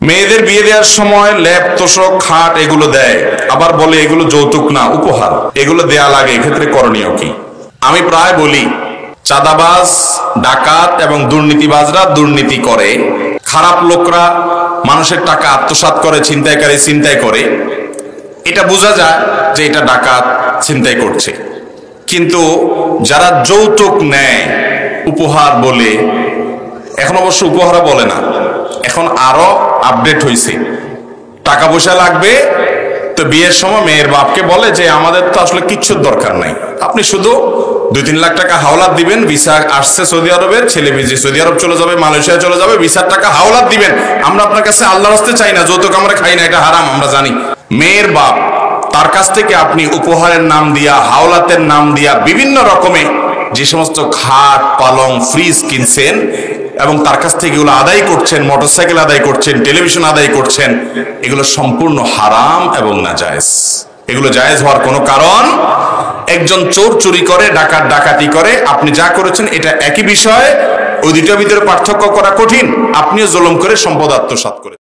মেয়েদের বিয়ে দেওয়ার সময় ল্যাপ তোষক খাট এগুলো দেয়, আবার বলে এগুলো যৌতুক না উপহার, এগুলো দেয়া লাগে, এক্ষেত্রে করণীয় কি? আমি প্রায় বলি, চাঁদাবাজ ডাকাত এবং দুর্নীতিবাজরা দুর্নীতি করে, খারাপ লোকরা মানুষের টাকা আত্মসাৎ করে, ছিনতাইকারী ছিনতাই করে, এটা বোঝা যায় যে এটা ডাকাত ছিনতাই করছে। কিন্তু যারা যৌতুক নেয় উপহার বলে, এখন অবশ্য উপহার বলে না, এখন আরো আপডেট হয়েছে, টাকা পয়সা লাগবে তো বিয়ের সময় মেয়ের বাপকে বলে যে আমাদের তো আসলে কিচ্ছুর দরকার নাই, আপনি শুধু 2-3 লাখ টাকা হাওলাত দিবেন, ভিসা আসছে সৌদি আরবের, ছেলে মেয়ে সৌদি আরব চলে যাবে, মালয়েশিয়া চলে যাবে, ভিসার টাকা হাওলাত দিবেন, আমরা আপনার কাছে আল্লাহর রাস্তে চাই না, যৌতুক আমরা খাই না, এটা হারাম আমরা জানি। মেয়ের বাপ তার কাছ থেকে আপনি উপহারের নাম দিয়া, হাওলাতের নাম দিয়া বিভিন্ন রকমে যে সমস্ত খাট পালং ফ্রিজ কিনছেন এবং তার কাছ থেকে এগুলো আদায় করছেন, মোটরসাইকেল আদায় করছেন, টেলিভিশন আদায় করছেন, এগুলো সম্পূর্ণ হারাম এবং নাজায়েজ। এগুলো জায়েজ হওয়ার কোনো কারণ, একজন চোর চুরি করে, ডাকাত ডাকাতি করে, আপনি যা করেছেন এটা একই বিষয়, ওই দুটোর ভিতরে পার্থক্য করা কঠিন। আপনিও জুলুম করে সম্পদ আত্মসাৎ করে